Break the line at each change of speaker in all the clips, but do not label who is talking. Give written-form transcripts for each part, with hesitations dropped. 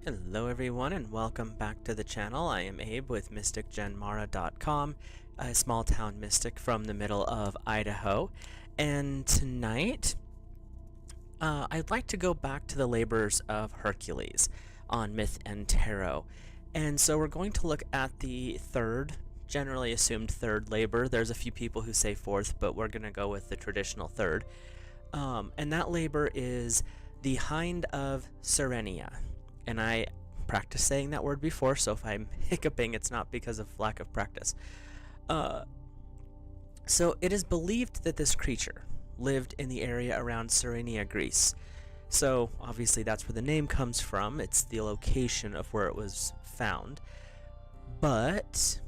Hello everyone and welcome back to the channel. I am Abe with mysticgenmara.com, a small town mystic from the middle of Idaho. And tonight, I'd like to go back to the labors of Hercules on myth and tarot. And so we're going to look at the third, generally assumed third labor. There's a few people who say fourth, but we're going to go with the traditional third. And that labor is the Hind of Cerynea. And I practiced saying that word before, so if I'm hiccuping, it's not because of lack of practice. So it is believed that this creature lived in the area around Cerynea, Greece. So obviously that's where the name comes from. It's the location of where it was found. But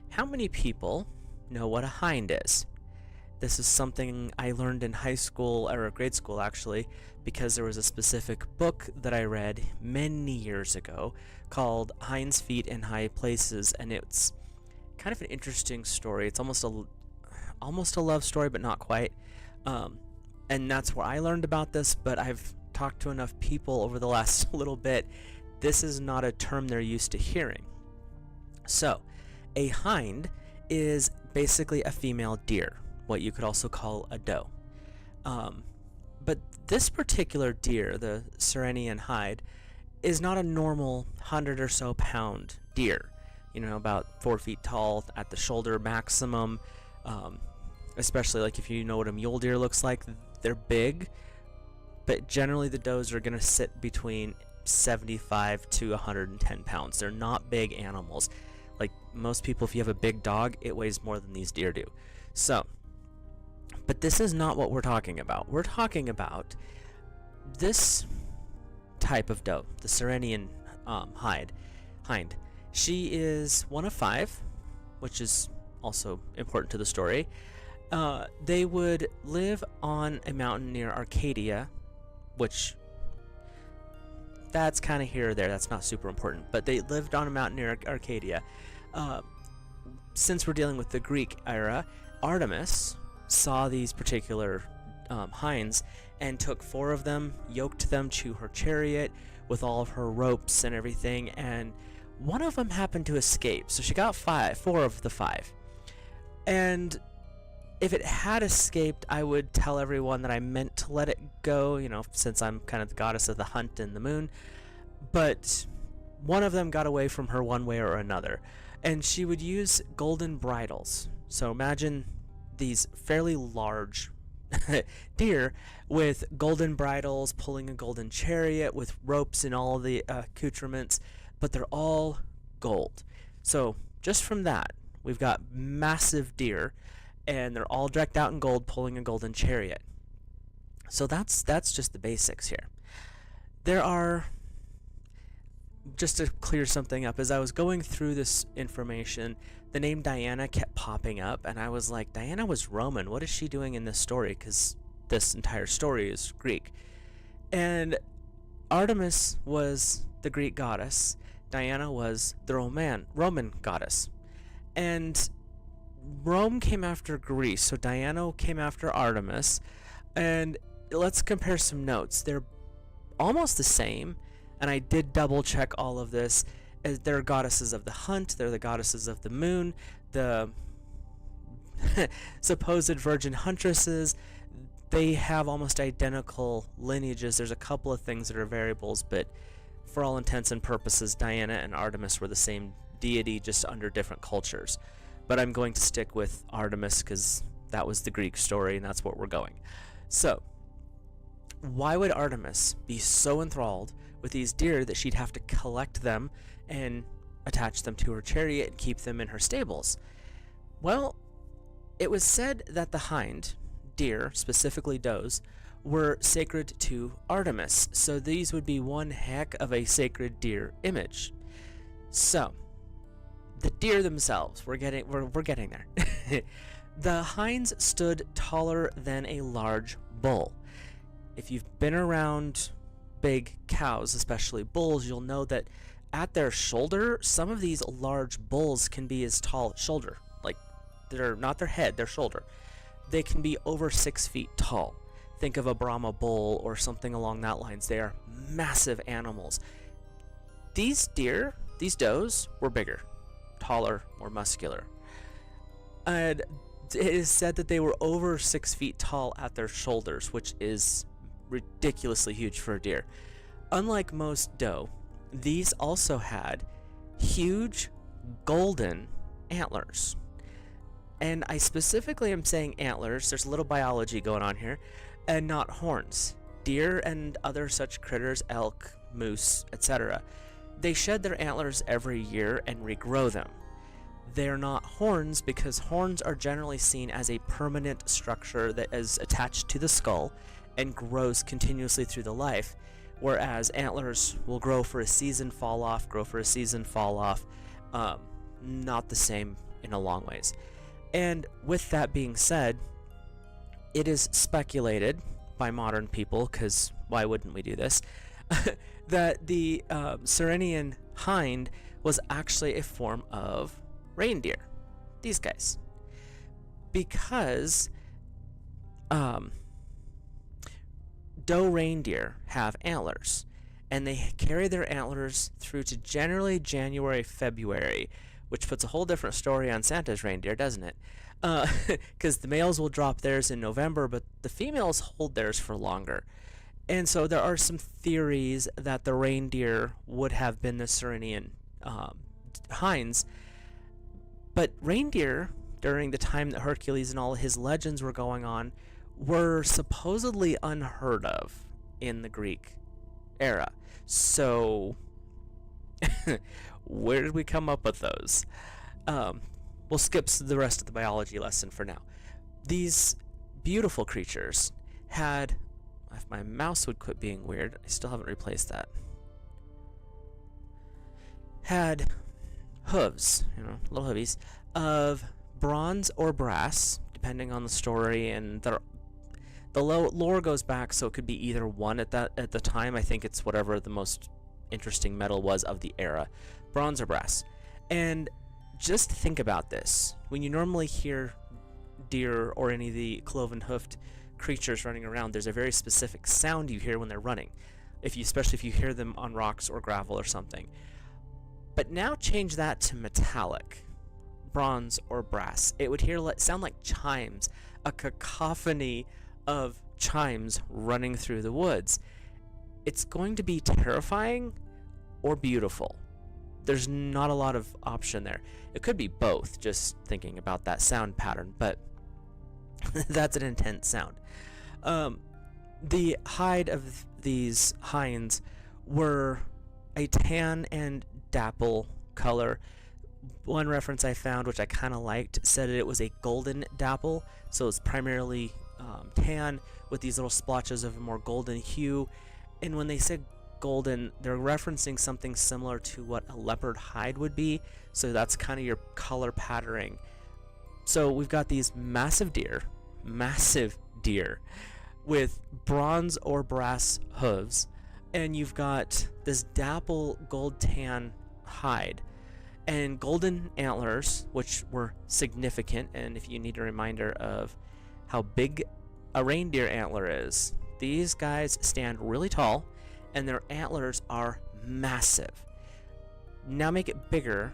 how many people know what a hind is? This is something I learned in high school, or grade school actually, because there was a specific book that I read many years ago called Hind's Feet in High Places, and it's kind of an interesting story. It's almost a love story, but not quite. And that's where I learned about this, but I've talked to enough people over the last little bit. This is not a term they're used to hearing. So, a hind is basically a female deer, what you could also call a doe. But this particular deer, the Ceryneian Hind, is not a normal 100 or so pound deer. You know, about 4 feet tall at the shoulder maximum. Especially like if you know what a mule deer looks like, they're big. But generally the does are going to sit between 75 to 110 pounds. They're not big animals. Like most people, if you have a big dog, it weighs more than these deer do. So, but this is not what we're talking about. We're talking about this type of doe, the Ceryneian hind. She is one of 5, which is also important to the story. They would live on a mountain near Arcadia, which that's kind of here or there. That's not super important. But they lived on a mountain near Arcadia. Since we're dealing with the Greek era, Artemis saw these particular hinds and took 4 of them, yoked them to her chariot with all of her ropes and everything, and one of them happened to escape. So she got 4 of the 5. And if it had escaped, I would tell everyone that I meant to let it go, you know, since I'm kind of the goddess of the hunt and the moon. But one of them got away from her one way or another, and she would use golden bridles. So imagine these fairly large deer with golden bridles pulling a golden chariot with ropes and all the accoutrements, but they're all gold. So just from that, we've got massive deer, and they're all decked out in gold pulling a golden chariot. So that's just the basics here. There are, just to clear something up, as I was going through this information, the name Diana kept popping up, and I was like, Diana was Roman. What is she doing in this story? Because this entire story is Greek. And Artemis was the Greek goddess. Diana was the Roman goddess. And Rome came after Greece, so Diana came after Artemis. And let's compare some notes. They're almost the same. And I did double check all of this, as they're goddesses of the hunt, they're the goddesses of the moon, the supposed virgin huntresses. They have almost identical lineages. There's a couple of things that are variables, but for all intents and purposes, Diana and Artemis were the same deity, just under different cultures. But I'm going to stick with Artemis because that was the Greek story, and that's what we're going. So, why would Artemis be so enthralled with these deer that she'd have to collect them and attach them to her chariot and keep them in her stables? Well, it was said that the hind, deer, specifically does, were sacred to Artemis, so these would be one heck of a sacred deer image. So, the deer themselves, we're getting there. The hinds stood taller than a large bull. If you've been around big cows, especially bulls, you'll know that at their shoulder, some of these large bulls can be as tall as shoulder. Like, they're not their head, their shoulder. They can be over 6 feet tall. Think of a Brahma bull or something along that lines. They are massive animals. These deer, these does, were bigger, taller, more muscular. And it is said that they were over 6 feet tall at their shoulders, which is ridiculously huge for a deer. Unlike most doe, these also had huge golden antlers. And I specifically am saying antlers, there's a little biology going on here, and not horns. Deer and other such critters, elk, moose, etc., they shed their antlers every year and regrow them. They're not horns because horns are generally seen as a permanent structure that is attached to the skull and grows continuously through the life, whereas antlers will grow for a season, fall off, grow for a season, fall off. Not the same in a long ways. And with that being said, it is speculated by modern people, because why wouldn't we do this, that the Ceryneian hind was actually a form of reindeer, these guys, because doe reindeer have antlers, and they carry their antlers through to generally January, February, which puts a whole different story on Santa's reindeer, doesn't it? Because the males will drop theirs in November, but the females hold theirs for longer. And so there are some theories that the reindeer would have been the Ceryneian hinds. But reindeer, during the time that Hercules and all his legends were going on, were supposedly unheard of in the Greek era. So, where did we come up with those? We'll skip the rest of the biology lesson for now. These beautiful creatures had, if my mouse would quit being weird, I still haven't replaced that, had hooves, little hoovies, of bronze or brass, depending on the story, and the lore goes back, so it could be either one at the time. I think it's whatever the most interesting metal was of the era, bronze or brass. And just think about this. When you normally hear deer or any of the cloven-hoofed creatures running around, there's a very specific sound you hear when they're running, especially if you hear them on rocks or gravel or something. But now change that to metallic, bronze or brass. It would sound like chimes, a cacophony of chimes running through the woods. It's going to be terrifying or beautiful. There's not a lot of option there. It could be both, just thinking about that sound pattern, but that's an intense sound. The hide of these hinds were a tan and dapple color. One reference I found, which I kind of liked, said it was a golden dapple, so it's primarily tan with these little splotches of a more golden hue. And when they said golden, they're referencing something similar to what a leopard hide would be, so that's kind of your color patterning. So we've got these massive deer with bronze or brass hooves, and you've got this dapple gold tan hide and golden antlers, which were significant. And if you need a reminder of how big a reindeer antler is, these guys stand really tall and their antlers are massive. Now make it bigger,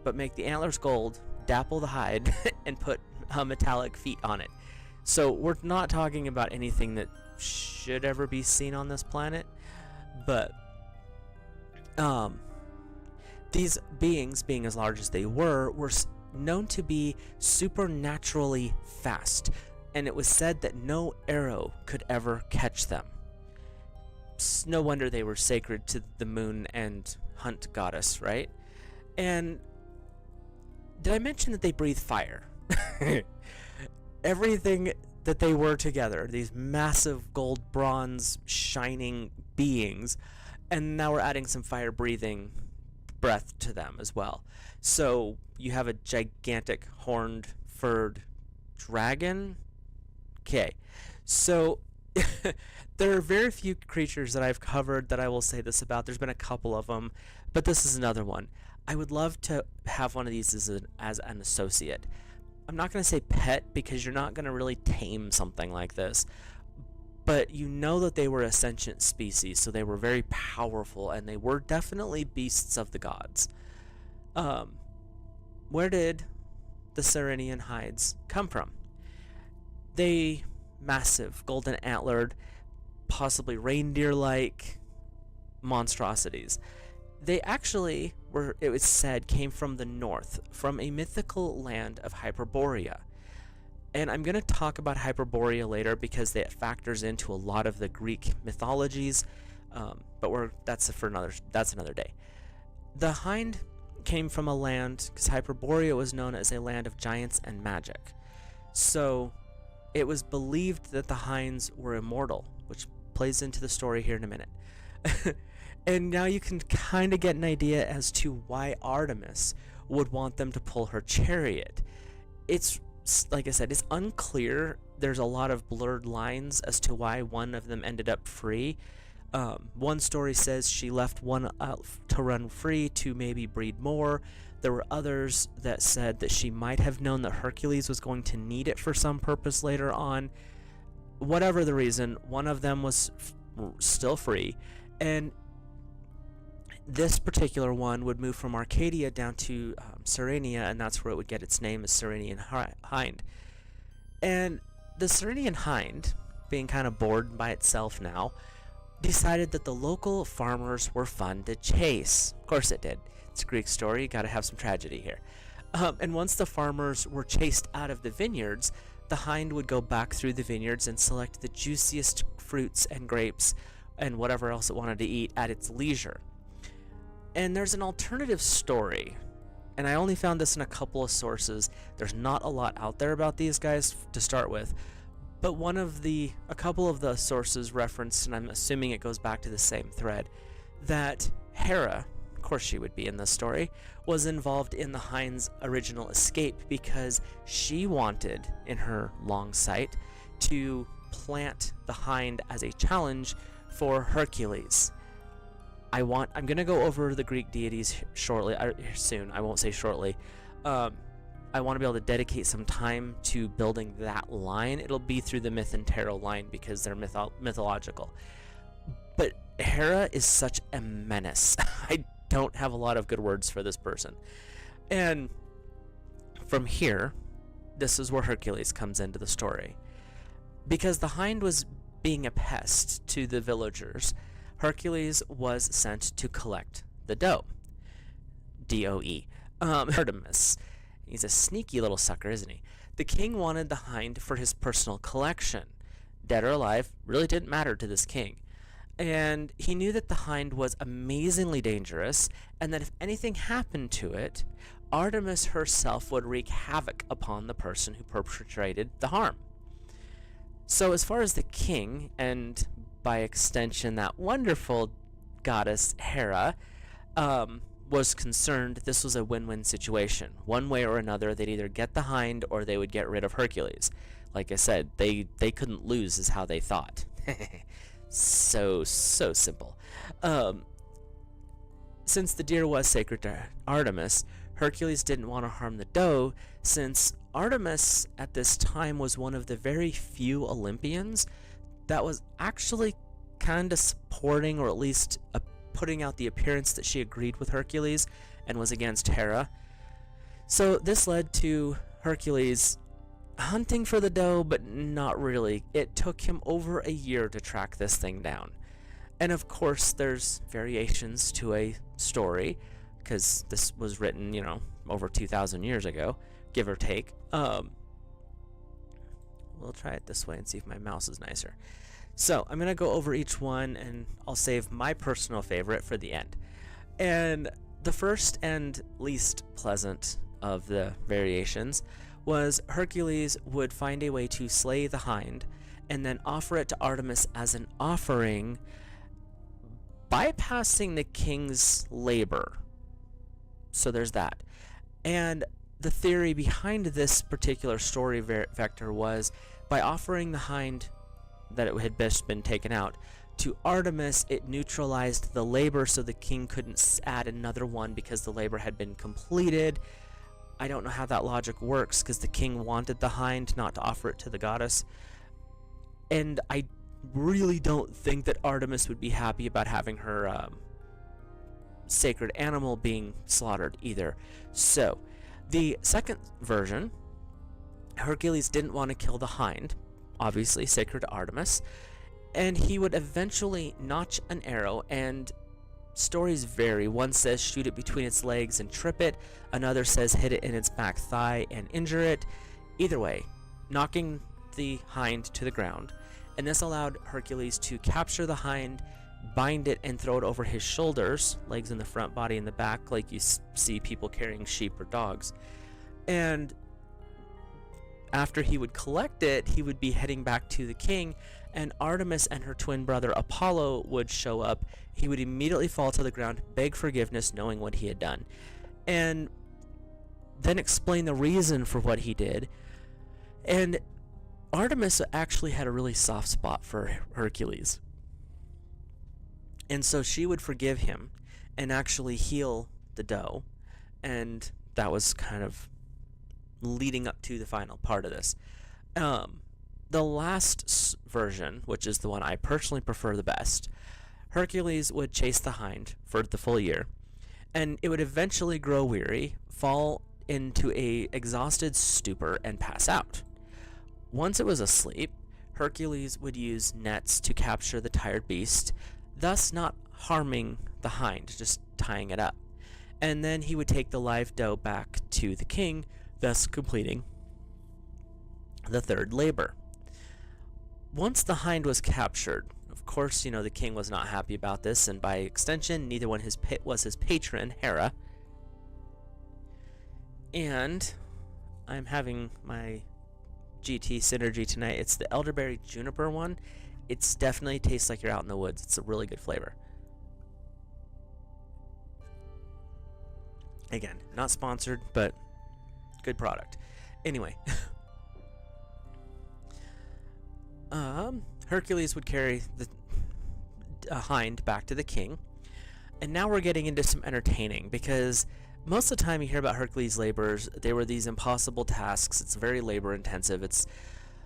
but make the antlers gold, dapple the hide, and put metallic feet on it. So we're not talking about anything that should ever be seen on this planet, but these beings, being as large as they were known to be supernaturally fast, and it was said that no arrow could ever catch them. No wonder they were sacred to the moon and hunt goddess, right? And did I mention that they breathe fire? Everything that they were together, these massive gold, bronze, shining beings, and now we're adding some fire-breathing breath to them as well. So you have a gigantic horned, furred dragon. Okay, so there are very few creatures that I've covered that I will say this about. There's been a couple of them, but this is another one. I would love to have one of these as an associate. I'm not going to say pet, because you're not going to really tame something like this, but you know that they were a sentient species, so they were very powerful, and they were definitely beasts of the gods. Where did the Ceryneian Hinds come from? They massive, golden antlered, possibly reindeer-like monstrosities. They actually were, it was said, came from the north, from a mythical land of Hyperborea. And I'm going to talk about Hyperborea later because that factors into a lot of the Greek mythologies, but that's another day. The hind came from a land, because Hyperborea was known as a land of giants and magic. So it was believed that the hinds were immortal, which plays into the story here in a minute. And now you can kind of get an idea as to why Artemis would want them to pull her chariot. It's, like I said, it's unclear. There's a lot of blurred lines as to why one of them ended up free. One story says she left one out to run free to maybe breed more. There were others that said that she might have known that Hercules was going to need it for some purpose later on. Whatever the reason, one of them was still free, and this particular one would move from Arcadia down to Cerynea, and that's where it would get its name as Ceryneian Hind. And the Ceryneian Hind, being kind of bored by itself now, decided that the local farmers were fun to chase. Of course it did. It's a Greek story, you gotta have some tragedy here. And once the farmers were chased out of the vineyards, the hind would go back through the vineyards and select the juiciest fruits and grapes and whatever else it wanted to eat at its leisure. And there's an alternative story, and I only found this in a couple of sources. There's not a lot out there about these guys to start with, but a couple of the sources referenced, and I'm assuming it goes back to the same thread, that Hera, of course she would be in this story, was involved in the hind's original escape because she wanted, in her long sight, to plant the hind as a challenge for Hercules. I'm going to go over the Greek deities soon. I won't say shortly. I want to be able to dedicate some time to building that line. It'll be through the myth and tarot line because they're mythological. But Hera is such a menace. I don't have a lot of good words for this person. And from here, this is where Hercules comes into the story. Because the hind was being a pest to the villagers, Hercules was sent to collect the dough. D-O-E. Artemis. He's a sneaky little sucker, isn't he? The king wanted the hind for his personal collection. Dead or alive really didn't matter to this king. And he knew that the hind was amazingly dangerous, and that if anything happened to it, Artemis herself would wreak havoc upon the person who perpetrated the harm. So as far as the king, and by extension that wonderful goddess Hera, was concerned, this was a win-win situation. One way or another, they'd either get the hind or they would get rid of Hercules. Like I said, they couldn't lose is how they thought. So simple. Since the deer was sacred to Artemis, Hercules didn't want to harm the doe, since Artemis at this time was one of the very few Olympians that was actually kind of supporting, or at least putting out the appearance that she agreed with Hercules and was against Hera. So this led to Hercules hunting for the doe, but not really. It took him over a year to track this thing down. And of course, there's variations to a story, because this was written, over 2,000 years ago, give or take. We'll try it this way and see if my mouse is nicer. So I'm going to go over each one, and I'll save my personal favorite for the end. And the first and least pleasant of the variations was Hercules would find a way to slay the hind and then offer it to Artemis as an offering, bypassing the king's labor. So there's that. And the theory behind this particular story vector was, by offering the hind that it had best been taken out to Artemis, it neutralized the labor, so the king couldn't add another one because the labor had been completed. I don't know how that logic works, because the king wanted the hind, not to offer it to the goddess. And I really don't think that Artemis would be happy about having her sacred animal being slaughtered either. So, the second version, Hercules didn't want to kill the hind, obviously sacred to Artemis, and he would eventually notch an arrow, and stories vary. One says shoot it between its legs and trip it, another says hit it in its back thigh and injure it. Either way, knocking the hind to the ground, and this allowed Hercules to capture the hind, bind it, and throw it over his shoulders, legs in the front, body in the back, like you see people carrying sheep or dogs. And after he would collect it, he would be heading back to the king, and Artemis and her twin brother Apollo would show up. He would immediately fall to the ground, beg forgiveness, knowing what he had done, and then explain the reason for what he did. And Artemis actually had a really soft spot for Hercules, and so she would forgive him and actually heal the doe, and that was kind of leading up to the final part of this. The last version, which is the one I personally prefer the best, Hercules would chase the hind for the full year, and it would eventually grow weary, fall into a exhausted stupor, and pass out. Once it was asleep, Hercules would use nets to capture the tired beast, thus not harming the hind, just tying it up. And then he would take the live doe back to the king, thus completing the third labor. Once the hind was captured, of course, the king was not happy about this, and by extension, neither one was his patron, Hera. And I'm having my GT synergy tonight. It's the elderberry juniper one. It's definitely tastes like you're out in the woods. It's a really good flavor. Again, not sponsored, but good product. Anyway, Hercules would carry the hind back to the king, and now we're getting into some entertaining, because most of the time you hear about Hercules' labors, they were these impossible tasks. It's very labor intensive. It's,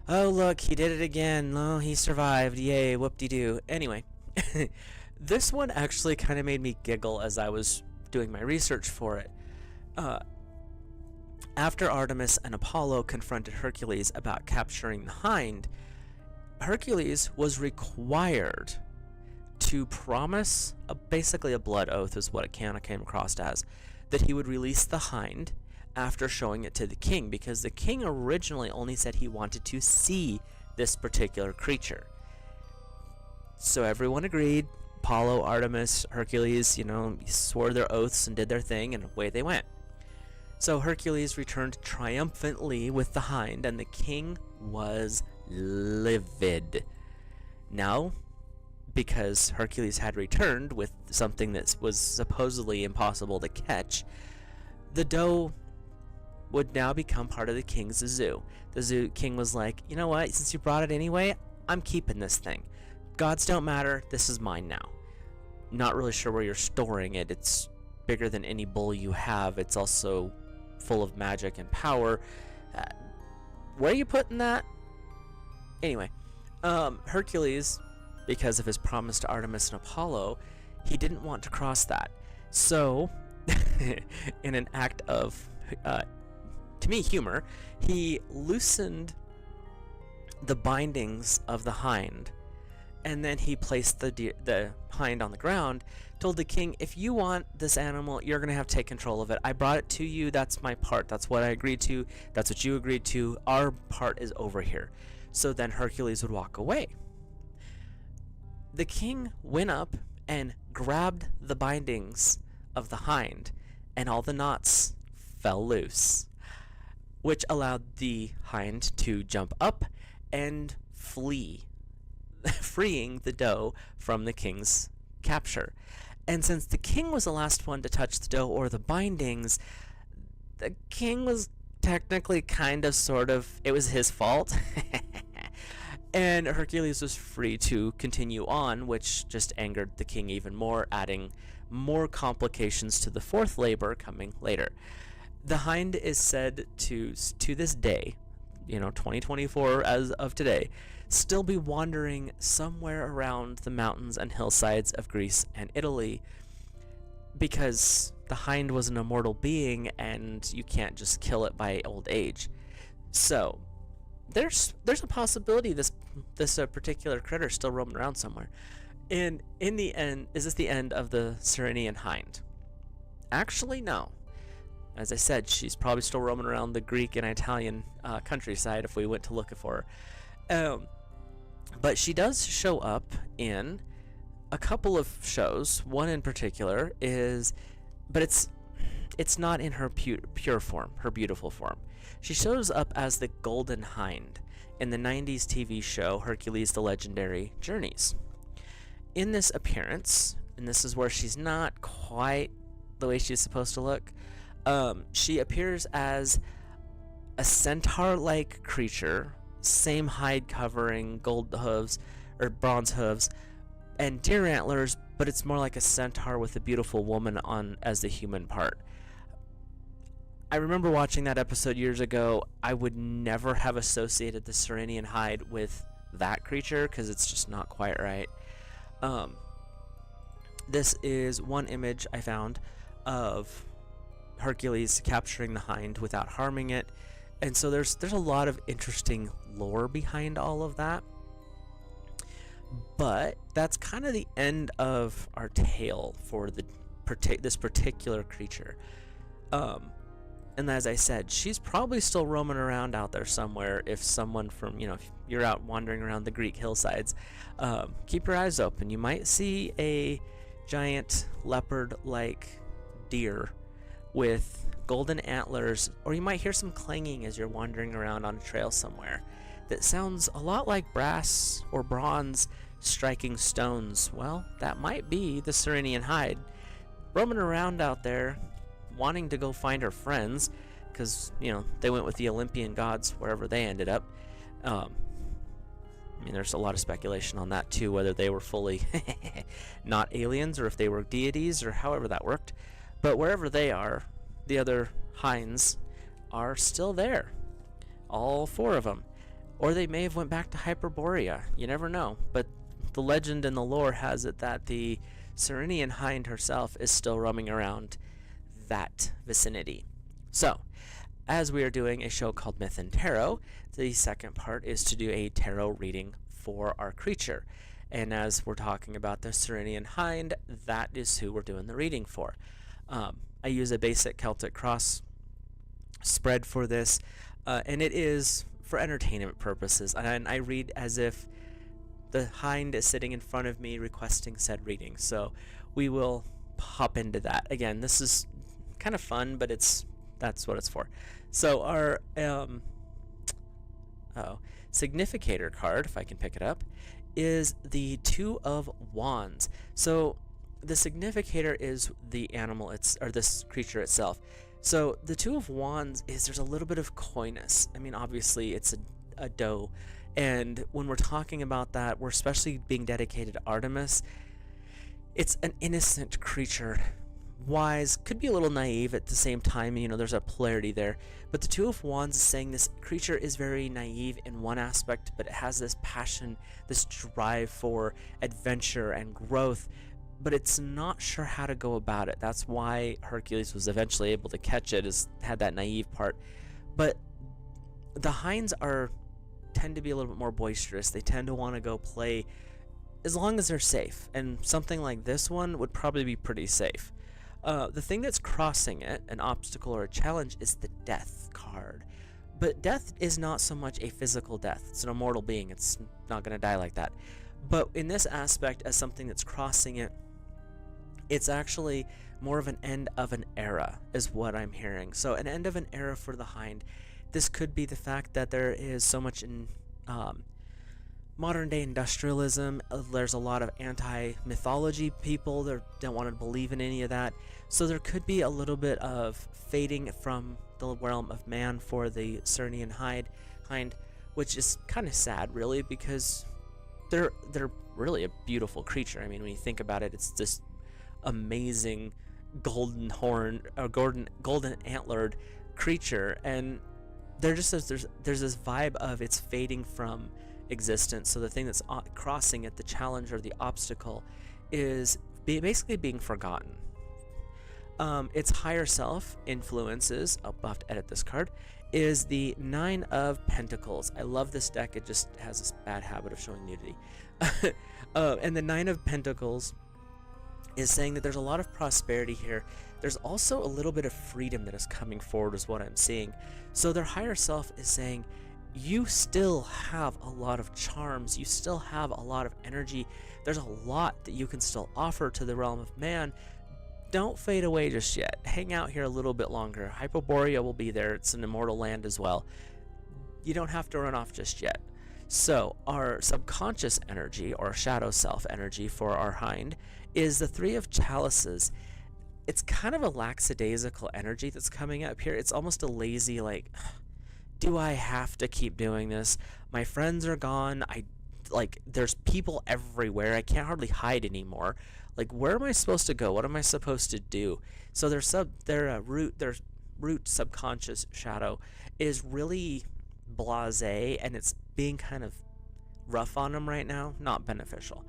oh look, he did it again. Oh, he survived. Yay, whoop-de-doo. Anyway, this one actually kind of made me giggle as I was doing my research for it. After Artemis and Apollo confronted Hercules about capturing the hind, Hercules was required to promise, basically a blood oath is what it kind of came across as, that he would release the hind after showing it to the king, because the king originally only said he wanted to see this particular creature. So everyone agreed. Apollo, Artemis, Hercules, swore their oaths and did their thing, and away they went. So Hercules returned triumphantly with the hind, and the king was livid. Now, because Hercules had returned with something that was supposedly impossible to catch, the doe would now become part of the king's zoo. The zoo king was like, you know what, since you brought it anyway, I'm keeping this thing. Gods don't matter, this is mine now. Not really sure where you're storing it. It's bigger than any bull you have. It's also full of magic and power. Where are you putting that? Anyway, Hercules, because of his promise to Artemis and Apollo, he didn't want to cross that. So, in an act of, to me, humor, he loosened the bindings of the hind, and then he placed the hind on the ground, told the king, if you want this animal, you're going to have to take control of it. I brought it to you. That's my part. That's what I agreed to. That's what you agreed to. Our part is over here. So then Hercules would walk away. The king went up and grabbed the bindings of the hind, and all the knots fell loose, which allowed the hind to jump up and flee, freeing the doe from the king's capture. And since the king was the last one to touch the doe or the bindings, the king was technically it was his fault. And Hercules was free to continue on, which just angered the king even more, adding more complications to the fourth labor coming later. The hind is said to this day, 2024 as of today, still be wandering somewhere around the mountains and hillsides of Greece and Italy, because the hind was an immortal being and you can't just kill it by old age. So there's a possibility this particular critter still roaming around somewhere. And in the end, is this the end of the Ceryneian Hind? Actually, no. As I said, she's probably still roaming around the Greek and Italian countryside if we went to look for her. But she does show up in a couple of shows. One in particular but it's not in her pure form, her beautiful form. She shows up as the Golden Hind in the 90s TV show Hercules: The Legendary Journeys. In this appearance, and this is where she's not quite the way she's supposed to look, she appears as a centaur-like creature, same hide covering, gold hooves, or bronze hooves, and deer antlers, but it's more like a centaur with a beautiful woman on as the human part. I remember watching that episode years ago. I would never have associated the Ceryneian Hind with that creature because it's just not quite right. This is one image I found of Hercules capturing the hind without harming it, and so there's a lot of interesting lore behind all of that. But that's kind of the end of our tale for this particular creature. And as I said, she's probably still roaming around out there somewhere. If someone from, if you're out wandering around the Greek hillsides, keep your eyes open. You might see a giant leopard-like deer with golden antlers, or you might hear some clanging as you're wandering around on a trail somewhere that sounds a lot like brass or bronze striking stones. Well, that might be the Ceryneian Hind roaming around out there, wanting to go find her friends, because they went with the Olympian gods wherever they ended up. There's a lot of speculation on that too, whether they were fully not aliens or if they were deities or however that worked. But wherever they are, the other hinds are still there, all four of them, or they may have went back to Hyperborea. You never know. But the legend and the lore has it that the Ceryneian Hind herself is still roaming around that vicinity. So, as we are doing a show called Myth and Tarot, the second part is to do a tarot reading for our creature. And as we're talking about the Ceryneian Hind, that is who we're doing the reading for. I use a basic Celtic cross spread for this, and it is for entertainment purposes. And I read as if the hind is sitting in front of me requesting said reading. So we will hop into that. Again, this is kind of fun, but that's what it's for. So our significator card, if I can pick it up, is the Two of Wands. So the significator is the animal, or this creature itself. So the Two of Wands there's a little bit of coyness. Obviously it's a doe, and when we're talking about that, we're especially being dedicated to Artemis. It's an innocent creature, wise, could be a little naive at the same time. There's a polarity there. But the Two of Wands is saying this creature is very naive in one aspect, but it has this passion, this drive for adventure and growth, but it's not sure how to go about it. That's why Hercules was eventually able to catch it, had that naive part. But the hinds tend to be a little bit more boisterous. They tend to want to go play as long as they're safe, and something like this one would probably be pretty safe. The thing that's crossing it, an obstacle or a challenge, is the Death card. But death is not so much a physical death. It's an immortal being. It's not going to die like that. But in this aspect, as something that's crossing it, it's actually more of an end of an era, is what I'm hearing. So an end of an era for the hind. This could be the fact that there is so much in modern day industrialism. There's a lot of anti-mythology people that don't want to believe in any of that. So there could be a little bit of fading from the realm of man for the Ceryneian Hind, which is kind of sad, really, because they're really a beautiful creature. When you think about it, it's this amazing golden horn or golden antlered creature, and there just says there's this vibe of it's fading from existence. So the thing that's crossing it, the challenge or the obstacle, is basically being forgotten. Its higher self influences, I'll have to edit this card, is the Nine of Pentacles. I love this deck. It just has this bad habit of showing nudity. And the Nine of Pentacles is saying that there's a lot of prosperity here. There's also a little bit of freedom that is coming forward, is what I'm seeing. So their higher self is saying, you still have a lot of charms, you still have a lot of energy, there's a lot that you can still offer to the realm of man. Don't fade away just yet. Hang out here a little bit longer. Hyperborea will be there. It's an immortal land as well. You don't have to run off just yet. So our subconscious energy, or shadow self energy for our hind, is the Three of Chalices. It's kind of a lackadaisical energy that's coming up here. It's almost a lazy, like, do I have to keep doing this? My friends are gone. There's people everywhere. I can't hardly hide anymore. Like, where am I supposed to go? What am I supposed to do? So their root subconscious shadow is really blasé, and it's being kind of rough on them right now, not beneficial.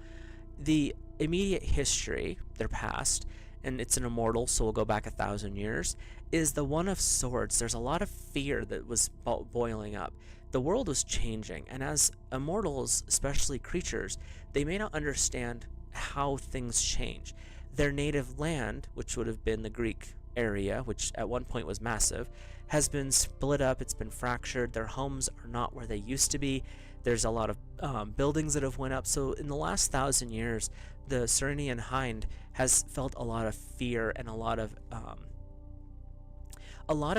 The immediate history, their past, and it's an immortal, so we'll go back 1,000 years, is the One of Swords. There's a lot of fear that was boiling up. The world was changing, and as immortals, especially creatures, they may not understand how things change. Their native land, which would have been the Greek area, which at one point was massive, has been split up, it's been fractured, their homes are not where they used to be, there's a lot of buildings that have went up. So in the last 1,000 years, the Ceryneian Hind has felt a lot of fear and a lot of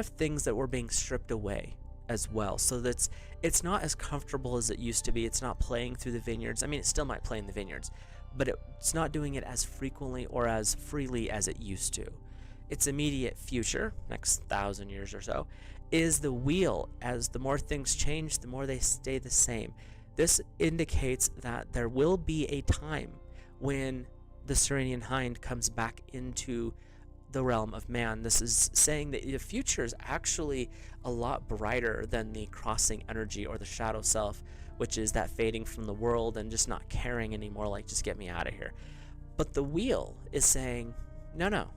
things that were being stripped away as well. So it's not as comfortable as it used to be. It's not playing through the vineyards. I mean, it still might play in the vineyards, but it's not doing it as frequently or as freely as it used to. Its immediate future, next 1,000 years or so, is the wheel. As the more things change, the more they stay the same. This indicates that there will be a time when the Ceryneian Hind comes back into the realm of man. This is saying that the future is actually a lot brighter than the crossing energy or the shadow self, which is that fading from the world and just not caring anymore, like, just get me out of here. But the wheel is saying, no,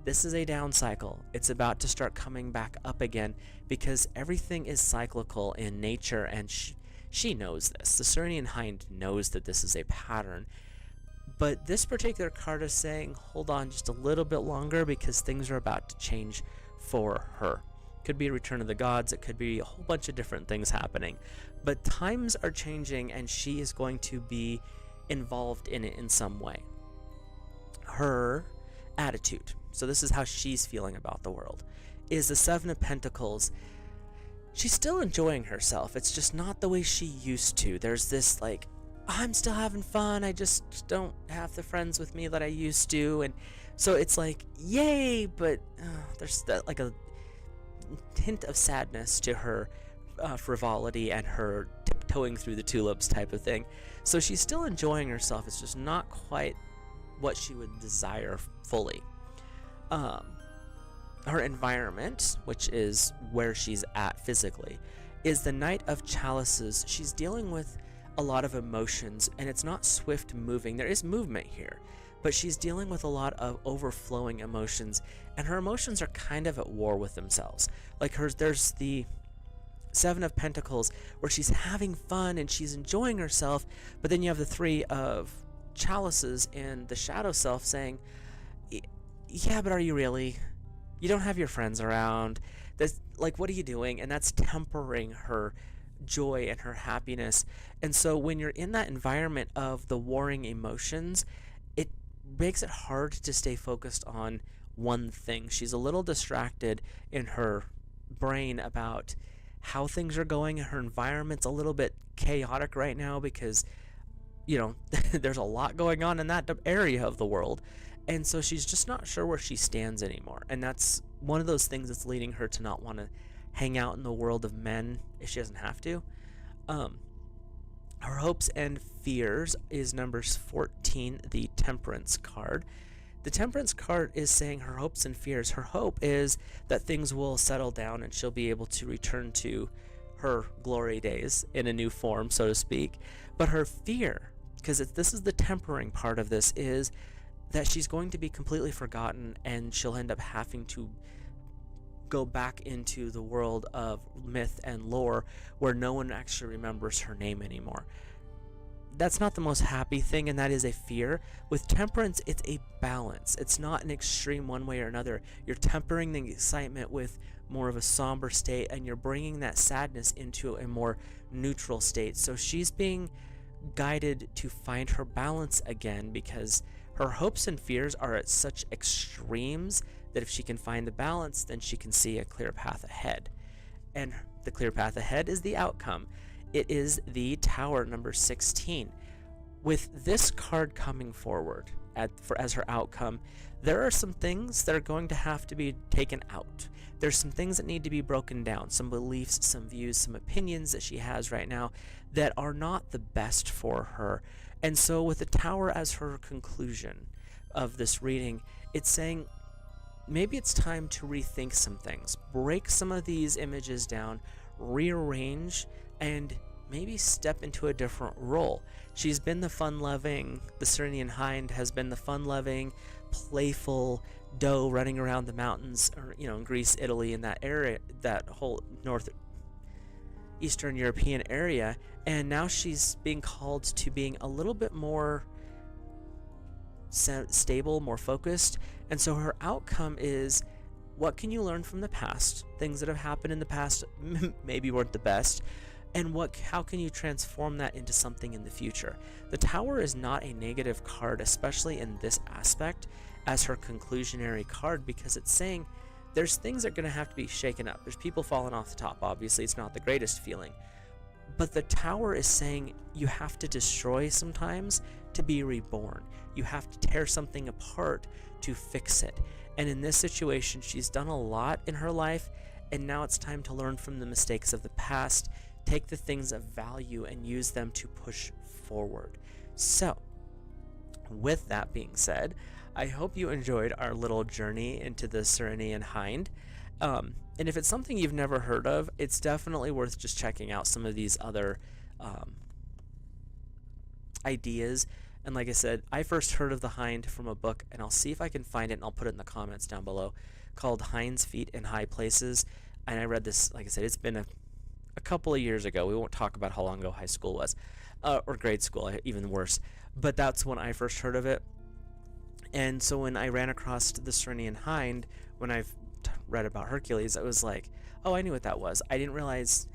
this is a down cycle. It's about to start coming back up again, because everything is cyclical in nature, and she knows this. The Ceryneian Hind knows that this is a pattern. But this particular card is saying, hold on just a little bit longer, because things are about to change for her. Could be a return of the gods, it could be a whole bunch of different things happening. But times are changing, and she is going to be involved in it in some way. Her attitude, so this is how she's feeling about the world, is the Seven of Pentacles. She's still enjoying herself. It's just not the way she used to. There's this, like, I'm still having fun, I just don't have the friends with me that I used to, and so it's like, yay, but there's like a hint of sadness to her frivolity and her tiptoeing through the tulips type of thing. So she's still enjoying herself, it's just not quite what she would desire fully. Her environment, which is where she's at physically, is the Knight of Chalices. She's dealing with a lot of emotions, and it's not swift moving. There is movement here, but she's dealing with a lot of overflowing emotions, and her emotions are kind of at war with themselves. Like there's the Seven of Pentacles where she's having fun and she's enjoying herself, but then you have the Three of Chalices and the shadow self saying, yeah, but are you really? You don't have your friends around. That's like, what are you doing? And that's tempering her joy and her happiness. And so when you're in that environment of the warring emotions, it makes it hard to stay focused on one thing. She's a little distracted in her brain about how things are going. Her environment's a little bit chaotic right now because, you know, there's a lot going on in that area of the world. And so she's just not sure where she stands anymore. And that's one of those things that's leading her to not want to hang out in the world of men if she doesn't have to. Her hopes and fears is numbers 14, the Temperance card. The Temperance card is saying her hopes and fears. Her hope is that things will settle down and she'll be able to return to her glory days in a new form, so to speak. But her fear, because this is the tempering part of this, is that she's going to be completely forgotten and she'll end up having to go back into the world of myth and lore where no one actually remembers her name anymore. That's not the most happy thing, and that is a fear. With Temperance, it's a balance. It's not an extreme one way or another. You're tempering the excitement with more of a somber state, and you're bringing that sadness into a more neutral state. So she's being guided to find her balance again, because her hopes and fears are at such extremes that if she can find the balance, then she can see a clear path ahead. And the clear path ahead is the outcome. It is the Tower, number 16. With this card coming forward as her outcome, there are some things that are going to have to be taken out. There's some things that need to be broken down, some beliefs, some views, some opinions that she has right now that are not the best for her. And so with the Tower as her conclusion of this reading, it's saying maybe it's time to rethink some things, break some of these images down, rearrange, and maybe step into a different role. She's been the Ceryneian Hind has been the fun-loving, playful doe running around the mountains, or, in Greece, Italy, in that area, that whole Eastern European area, and now she's being called to being a little bit more stable, more focused. And so her outcome is, what can you learn from the past? Things that have happened in the past maybe weren't the best, and how can you transform that into something in the future? The Tower is not a negative card, especially in this aspect as her conclusionary card, because it's saying there's things that are going to have to be shaken up. There's people falling off the top. Obviously, it's not the greatest feeling. But the Tower is saying you have to destroy sometimes to be reborn. You have to tear something apart to fix it. And in this situation, she's done a lot in her life, and now it's time to learn from the mistakes of the past, take the things of value and use them to push forward. So, with that being said, I hope you enjoyed our little journey into the Ceryneian Hind. And if it's something you've never heard of, it's definitely worth just checking out some of these other ideas. And like I said, I first heard of the Hind from a book, and I'll see if I can find it, and I'll put it in the comments down below, called Hind's Feet in High Places. And I read this, like I said, it's been a couple of years ago. We won't talk about how long ago high school was, or grade school, even worse. But that's when I first heard of it. And so when I ran across the Ceryneian Hind, when I've read about Hercules, I was like, oh, I knew what that was. I didn't realize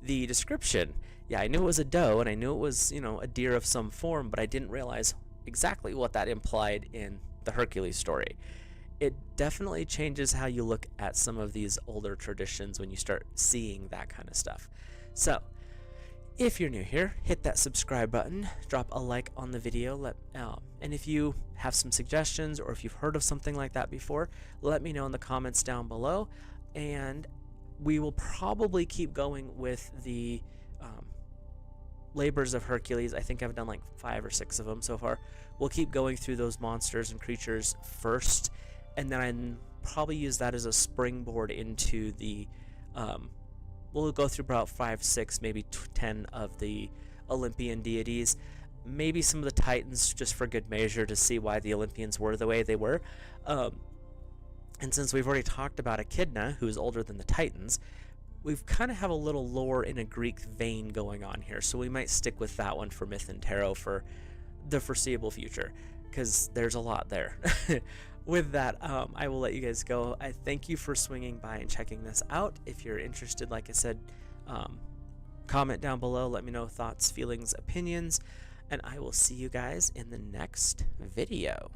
the description. Yeah, I knew it was a doe, and I knew it was, a deer of some form, but I didn't realize exactly what that implied in the Hercules story. It definitely changes how you look at some of these older traditions when you start seeing that kind of stuff. So, if you're new here, hit that subscribe button, drop a like on the video, and if you have some suggestions or if you've heard of something like that before, let me know in the comments down below, and we will probably keep going with the labors of Hercules. I think I've done like 5 or 6 of them so far. We'll keep going through those monsters and creatures first, and then I'll probably use that as a springboard into the we'll go through about 5, 6, maybe 10 of the Olympian deities, maybe some of the Titans, just for good measure, to see why the Olympians were the way they were. And since we've already talked about Echidna, who is older than the Titans, we've kind of have a little lore in a Greek vein going on here, so we might stick with that one for Myth and Tarot for the foreseeable future, because there's a lot there. With that, I will let you guys go. I thank you for swinging by and checking this out. If you're interested, like I said, comment down below. Let me know thoughts, feelings, opinions, and I will see you guys in the next video.